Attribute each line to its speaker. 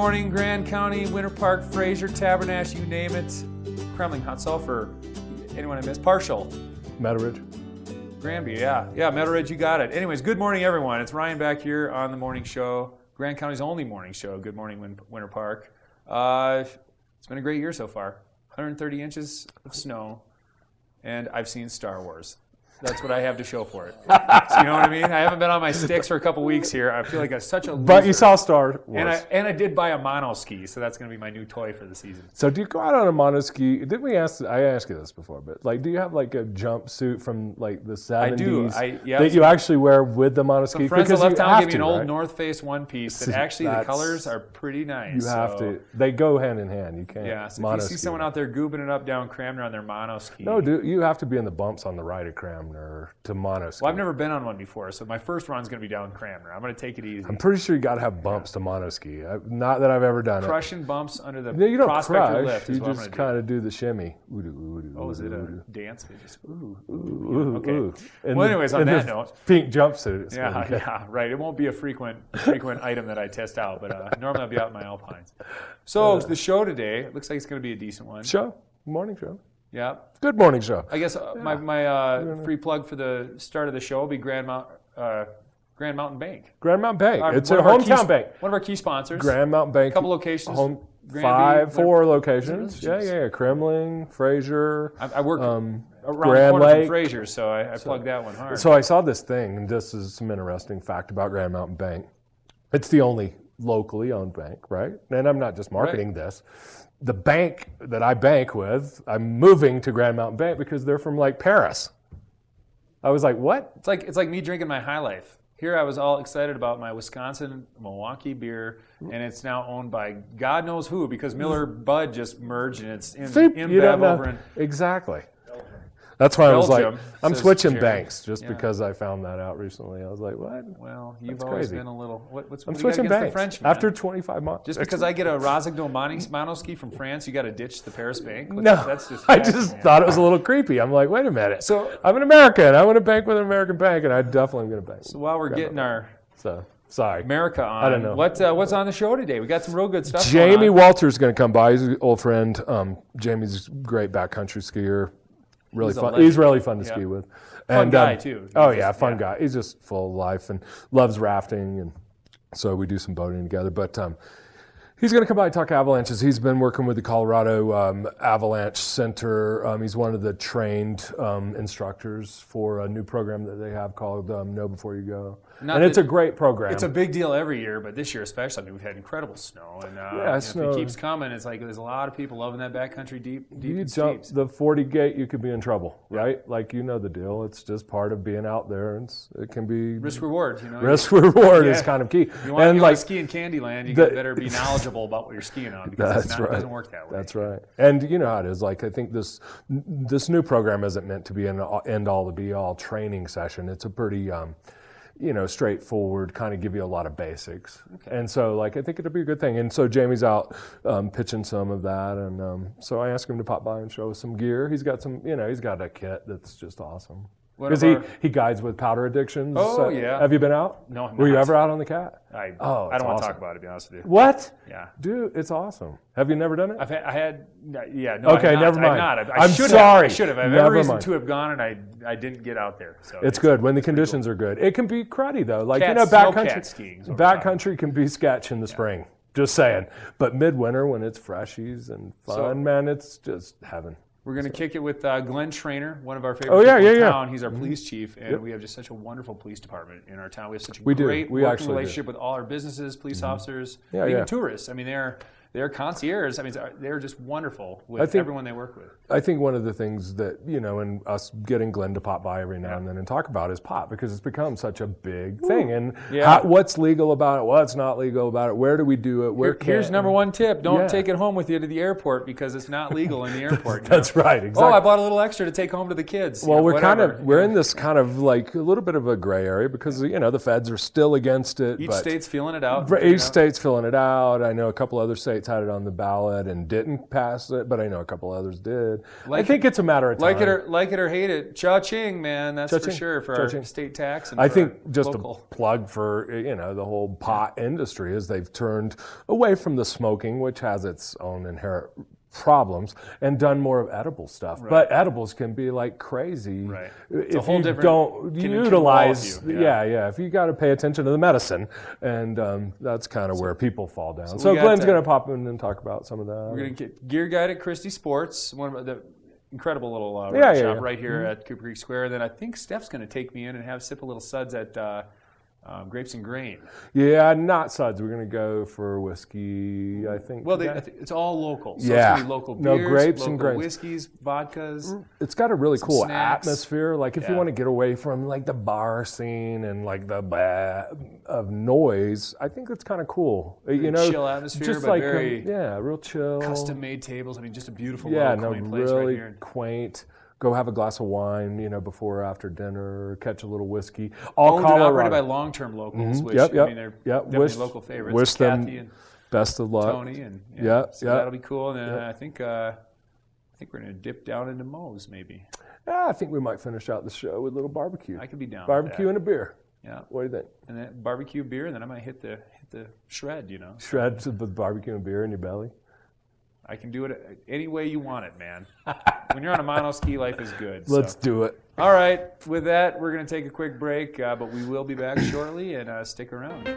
Speaker 1: morning, Grand County, Winter Park, Fraser, Tabernash, you name it. Kremling, Hot Sulphur, anyone I missed? Partial.
Speaker 2: Meadow Ridge.
Speaker 1: Granby, yeah. Yeah, Meadow Ridge, you got it. Anyways, good morning, everyone. It's Ryan back here on the morning show, Grand County's only morning show. Good morning, Winter Park. It's been a great year so far. 130 inches of snow, and I've seen Star Wars. That's what I have to show for it. So you know what I mean? I haven't been on my sticks for a couple weeks here. I feel like I'm such a loser.
Speaker 2: But you saw Star Wars.
Speaker 1: And I did buy a mono ski, so that's going to be my new toy for the season.
Speaker 2: So do you go out on a mono ski? Didn't we ask? I asked you this before, but like, do you have like a jumpsuit from like the 70s?
Speaker 1: I do.
Speaker 2: That you actually wear with the mono ski?
Speaker 1: So friends that left town gave me an old North Face one piece that actually the colors are pretty nice.
Speaker 2: You have to. They go hand in hand. You can't.
Speaker 1: Yeah. So if you see someone out there goobing it up down Cramner on their mono ski.
Speaker 2: No, dude, you have to be in the bumps on the right of Cramner to mono ski.
Speaker 1: Well, I've never been on one before, so my first run's going to be down Cramner. I'm going to take it easy.
Speaker 2: I'm pretty sure you got to have bumps to mono ski. Not that I've ever done it.
Speaker 1: Crushing bumps under the
Speaker 2: you don't
Speaker 1: Prospector
Speaker 2: crush,
Speaker 1: lift is
Speaker 2: you
Speaker 1: what I'm
Speaker 2: just
Speaker 1: going to
Speaker 2: kind of do the shimmy.
Speaker 1: Oh, is it a dance? They just
Speaker 2: Okay.
Speaker 1: Ooh. Well, anyways, on that note,
Speaker 2: pink jumpsuit.
Speaker 1: Yeah, right. It won't be a frequent item that I test out, but normally I'll be out in my Alpines. So the show today, it looks like it's going to be a decent one.
Speaker 2: Morning show.
Speaker 1: Yeah.
Speaker 2: Good morning show.
Speaker 1: I guess my free plug for the start of the show will be Grand Mountain Bank.
Speaker 2: Grand Mountain Bank. It's a hometown bank.
Speaker 1: One of our key sponsors.
Speaker 2: Grand Mountain Bank.
Speaker 1: A couple locations.
Speaker 2: Four locations. Yeah. Kremling, Fraser.
Speaker 1: I work around
Speaker 2: Grand
Speaker 1: the corner
Speaker 2: Lake.
Speaker 1: from Fraser, so I plugged that one hard.
Speaker 2: So I saw this thing, and this is some interesting fact about Grand Mountain Bank. It's the only locally owned bank, right? And I'm not just marketing this. The bank that I bank with, I'm moving to Grand Mountain Bank because they're from like Paris. I was like, what?
Speaker 1: It's like me drinking my High Life. Here I was all excited about my Wisconsin Milwaukee beer, and it's now owned by God knows who because Miller Bud just merged and it's in InBev over in
Speaker 2: exactly. That's why
Speaker 1: Belgium,
Speaker 2: I was like, I'm switching
Speaker 1: Jerry.
Speaker 2: banks just because I found that out recently. I was like, what?
Speaker 1: Well, you've always been a little.
Speaker 2: I'm switching banks.
Speaker 1: The French, man?
Speaker 2: After 25 months.
Speaker 1: Just because I get a Rosagno mono ski from France, you got to ditch the Paris bank?
Speaker 2: No, I just thought it was a little creepy. I'm like, wait a minute. So I'm an American. I want to bank with an American bank, and I definitely am going to bank.
Speaker 1: So while we're getting our
Speaker 2: sorry
Speaker 1: America on,
Speaker 2: I don't know.
Speaker 1: What's on the show today? We got some real good stuff.
Speaker 2: Jamie Walter's going to come by. He's an old friend. Jamie's a great backcountry skier. Really fun. He's really fun to ski with.
Speaker 1: Fun guy too.
Speaker 2: Fun guy. He's just full of life and loves rafting, and so we do some boating together. But he's going to come by and talk avalanches. He's been working with the Colorado Avalanche Center. He's one of the trained instructors for a new program that they have called Know Before You Go. It's a great program.
Speaker 1: It's a big deal every year, but this year especially, I mean, we've had incredible snow. And
Speaker 2: snow.
Speaker 1: If it keeps coming, it's like there's a lot of people loving that backcountry deep
Speaker 2: You jump the 40 gate, you could be in trouble, right? Like, you know the deal. It's just part of being out there. And it can be...
Speaker 1: Risk-reward,
Speaker 2: Risk-reward is kind of key.
Speaker 1: You want to ski in Candyland, you better be knowledgeable about what you're skiing on because it doesn't work that way.
Speaker 2: That's right. And you know how it is. Like, I think this new program isn't meant to be an end-all to be-all training session. It's a pretty... straightforward, kind of give you a lot of basics. Okay. And so, like, I think it'll be a good thing. And so Jamie's out pitching some of that. And so I asked him to pop by and show us some gear. He's got he's got a kit that's just awesome. Because he guides with powder addictions.
Speaker 1: Oh, yeah.
Speaker 2: Have you been out?
Speaker 1: No, I'm
Speaker 2: Were
Speaker 1: not.
Speaker 2: you ever out on the Cat?
Speaker 1: I don't want to
Speaker 2: awesome.
Speaker 1: talk about it, to be honest with you.
Speaker 2: What?
Speaker 1: Yeah.
Speaker 2: Dude, it's awesome. Have you never done it?
Speaker 1: Okay,
Speaker 2: never mind.
Speaker 1: I'm sorry. I should have. I have every reason
Speaker 2: mind.
Speaker 1: to have gone, and I didn't get out there. So
Speaker 2: it's good when the conditions are good. It can be cruddy, though. Like, backcountry can be sketch in the spring. Just saying. But midwinter, when it's freshies and fun, man, it's just heaven.
Speaker 1: We're going to kick it with Glenn Trainer, one of our favorite people in town. He's our police chief, and we have just such a wonderful police department in our town. We have such a great working relationship with all our businesses, police officers, and even tourists. I mean, they're concierges. I mean, they're just wonderful with everyone they work with.
Speaker 2: I think one of the things that, and us getting Glenn to pop by every now and then and talk about is pot, because it's become such a big thing. And what's legal about it, what's not legal about it, where do we do it,
Speaker 1: Here's number one tip. Don't take it home with you to the airport because it's not legal in the airport.
Speaker 2: That's right, exactly.
Speaker 1: Oh, I bought a little extra to take home to the kids.
Speaker 2: Well, we're in this kind of like a little bit of a gray area because, the feds are still against it.
Speaker 1: Each state's feeling it out.
Speaker 2: Each state's filling it out. I know a couple other states States had it on the ballot and didn't pass it, but I know a couple others did. I think it's a matter of time.
Speaker 1: Like it or hate it, cha-ching, man. That's for sure for our state tax. And
Speaker 2: I think just
Speaker 1: local.
Speaker 2: a plug for the whole pot industry is they've turned away from the smoking, which has its own inherent problems, and done more of edible stuff.
Speaker 1: Right.
Speaker 2: But edibles can be like crazy.
Speaker 1: Right.
Speaker 2: If you don't utilize, if you got to pay attention to the medicine, and that's kind of where people fall down. So Glenn's going to pop in and talk about some of that.
Speaker 1: We're going to get Gear Guide at Christie Sports, one of the incredible little shop right here at Cooper Creek Square. And then I think Steph's going to take me in and have sip a little suds at Grapes and Grain.
Speaker 2: Yeah, not suds. We're going to go for whiskey, I think.
Speaker 1: Well, it's all local. So it's going to be local beers,
Speaker 2: grapes
Speaker 1: local
Speaker 2: and grains.
Speaker 1: whiskeys, vodkas.
Speaker 2: It's got a really cool
Speaker 1: snacks.
Speaker 2: atmosphere. Like if you want to get away from like the bar scene and like the of noise, I think it's kind of cool.
Speaker 1: Chill atmosphere,
Speaker 2: just
Speaker 1: but
Speaker 2: like
Speaker 1: very
Speaker 2: real chill.
Speaker 1: Custom-made tables. I mean, just a beautiful little quaint place
Speaker 2: really
Speaker 1: right here.
Speaker 2: Quaint. Go have a glass of wine, before or after dinner. Catch a little whiskey.
Speaker 1: Owned and operated by long-term locals, which I mean, they're definitely local favorites.
Speaker 2: Wish
Speaker 1: Kathy
Speaker 2: them
Speaker 1: and
Speaker 2: best of luck.
Speaker 1: Tony and so that'll be cool. And then I think we're going to dip down into Moe's maybe.
Speaker 2: I think we might finish out the show with a little barbecue.
Speaker 1: I could be down.
Speaker 2: Barbecue
Speaker 1: with that.
Speaker 2: and a beer.
Speaker 1: Yeah.
Speaker 2: What do you think?
Speaker 1: And then barbecue beer, and then I might hit the shred.
Speaker 2: Shred with barbecue and beer in your belly.
Speaker 1: I can do it any way you want it, man. When you're on a mono ski, life is good.
Speaker 2: Let's do it.
Speaker 1: All right. With that, we're going to take a quick break, but we will be back shortly, and stick around.